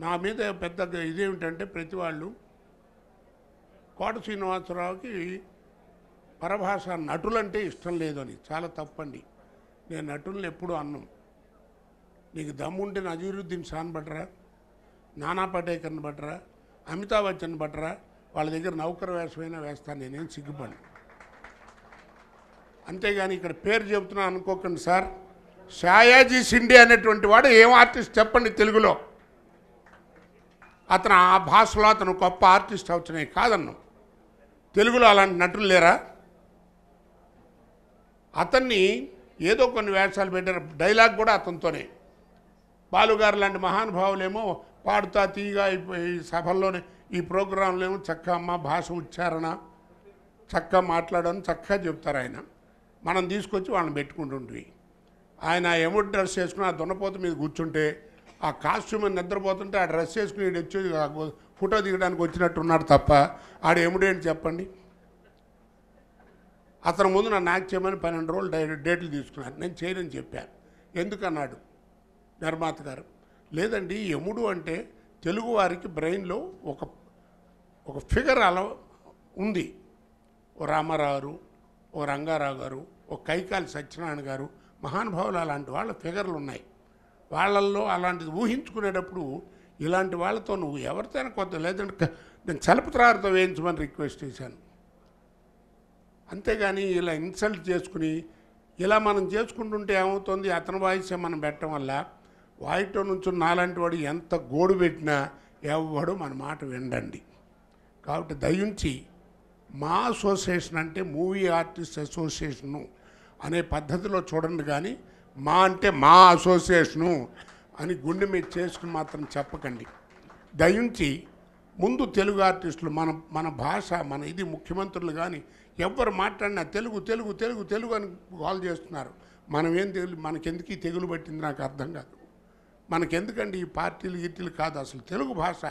నా మీద పెద్ద ఇదేమిటంటే ప్రతి వాళ్ళు కోట శ్రీనివాసరావుకి పరభాష నటులంటే ఇష్టం లేదు అని. చాలా తప్పండి. నేను నటుల్ని ఎప్పుడూ అన్నాం. నీకు దమ్ముంటే నజీరుద్దీన్ షాన్ బట్రా, నానా పటేకర్ని బట్రా, అమితాబ్ బచ్చన్ బట్రా, వాళ్ళ దగ్గర నౌకర్ వేషమైనా వేస్తాను, నేనేం సిగ్గుపడి. అంతేగాని ఇక్కడ పేరు చెబుతున్నా అనుకోకండి సార్. షాయాజీ షిండే అనేటువంటి వాడు ఏం ఆర్టిస్ట్ చెప్పండి తెలుగులో. అతను ఆ భాషలో అతను గొప్ప ఆర్టిస్ట్ అవుతున్నాయి కాదన్నాం. తెలుగులో అలాంటి నటులు లేరా? అతన్ని ఏదో కొన్ని వేషాలు పెట్టారు. డైలాగ్ కూడా అతనితోనే. బాలుగారు లాంటి మహానుభావులేమో పాడుతా తీగా ఈ సభల్లోనే ఈ ప్రోగ్రాంలో ఏమో చక్కగా అమ్మ భాష ఉచ్చారణ చక్కగా మాట్లాడని చక్కగా చెప్తారు ఆయన. మనం తీసుకొచ్చి వాళ్ళని పెట్టుకుంటుంటే ఆయన ఎముడు డ్రెస్ వేసుకుని ఆ దున్నపోత మీద కూర్చుంటే ఆ కాస్ట్యూమ్ నిద్రపోతుంటే ఆ డ్రెస్ వేసుకుని వచ్చి ఫోటో దిగడానికి వచ్చినట్టున్నాడు తప్ప ఆడు ఎముడేంటి చెప్పండి. అతని ముందు నన్ను యాక్ట్ చేయమని 12 రోజులు డేట్లు తీసుకున్నాను. నేను చేయనని చెప్పాను. ఎందుకన్నాడు నిర్మాత గారు. లేదండి, యముడు అంటే తెలుగువారికి బ్రెయిన్లో ఒక ఫిగర్ అలా ఉంది. ఓ రామారావు గారు, ఓ రంగారావు గారు, ఓ కైకాలి సత్యనారాయణ గారు, మహానుభావులు అలాంటి వాళ్ళ ఫిగర్లు ఉన్నాయి. వాళ్ళల్లో అలాంటిది ఊహించుకునేటప్పుడు ఇలాంటి వాళ్ళతో నువ్వు ఎవరితోనైనా కొత్త, లేదంటే నేను చలపత్రారితో వేయించమని రిక్వెస్ట్ చేశాను. అంతేగాని ఇలా ఇన్సల్ట్ చేసుకుని ఇలా మనం చేసుకుంటుంటే ఏమవుతుంది, అతని వాయిసే మనం పెట్టడం వల్ల వాయిటో నుంచి నాలాంటి వాడు ఎంత గోడు పెట్టినా ఎవడు మన మాట వినండి. కాబట్టి దయించి మా అసోసియేషన్ అంటే మూవీ ఆర్టిస్ట్ అసోసియేషను అనే పద్ధతిలో చూడండి, కానీ మా అంటే మా అసోసియేషను అని గుండె మీద చేసుకుని మాత్రం చెప్పకండి. దయించి ముందు తెలుగు ఆర్టిస్టులు మన భాష మన ఇది ముఖ్యమంత్రులు కానీ ఎవరు మాట్లాడినా తెలుగు తెలుగు తెలుగు తెలుగు అని కాల్ చేస్తున్నారు. మనం ఏం తెలుగు, మనకెందుకు ఈ తెగులు పట్టింది నాకు అర్థం కాదు. మనకెందుకండి ఈ పార్టీలు గిట్టీలు కాదు, అసలు తెలుగు భాష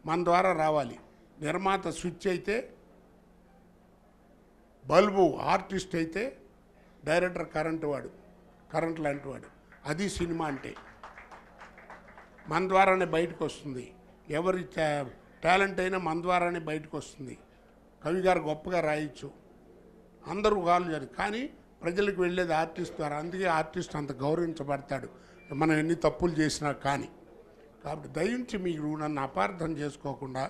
మన ద్వారా రావాలి. నిర్మాత స్విచ్ అయితే, బల్బు ఆర్టిస్ట్ అయితే, డైరెక్టర్ కరెంట్ లాంటి వాడు. అది సినిమా అంటే మన ద్వారానే బయటకు వస్తుంది. ఎవరి టాలెంట్ అయినా మన ద్వారానే బయటకు వస్తుంది. కవి గారు గొప్పగా రాయొచ్చు, అందరూ కాదు, కానీ ప్రజలకు వెళ్ళేది ఆర్టిస్ట్ ద్వారా. అందుకే ఆర్టిస్ట్ అంత గౌరవించబడతాడు మనం ఎన్ని తప్పులు చేసినా కానీ. కాబట్టి దయించి మీరు నన్ను అపార్థం చేసుకోకుండా,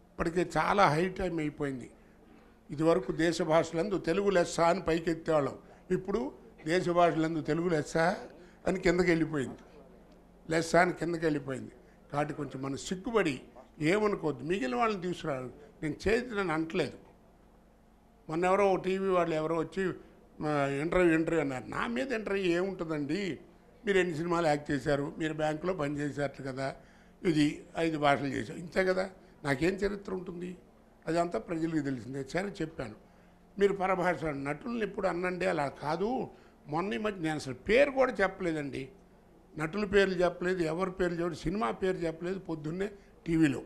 ఇప్పటికే చాలా హై టైం అయిపోయింది. ఇదివరకు దేశ భాషలందు తెలుగు లెస్స అని పైకి ఎత్తేవాళ్ళం. ఇప్పుడు దేశ భాషలందు తెలుగు లెస్స అని కిందకి వెళ్ళిపోయింది. లెస్స అని కిందకి వెళ్ళిపోయింది. కాబట్టి కొంచెం మనం సిగ్గుపడి ఏమనుకోవద్దు. మిగిలిన వాళ్ళని తీసుకురారు. నేను చేతిని అంటలేదు. మొన్న ఎవరో టీవీ వాళ్ళు ఎవరో వచ్చి ఇంటర్వ్యూ అన్నారు. నా మీద ఇంటర్వ్యూ ఏముంటుందండి, మీరు ఎన్ని సినిమాలు యాక్ట్ చేశారు, మీరు బ్యాంకులో పనిచేశారు కదా, ఇది 5 భాషలు చేశారు, ఇంతే కదా, నాకేం చరిత్ర ఉంటుంది, అదంతా ప్రజలకు తెలిసిందే. సరే చెప్పాను. మీరు పరభాష నటులను ఎప్పుడు అన్నండి, అలా కాదు. మొన్న మధ్య నేను అసలు పేరు కూడా చెప్పలేదండి. నటుల పేర్లు చెప్పలేదు, ఎవరి పేర్లు చెప్పలేదు, సినిమా పేరు చెప్పలేదు పొద్దున్నే టీవీలో.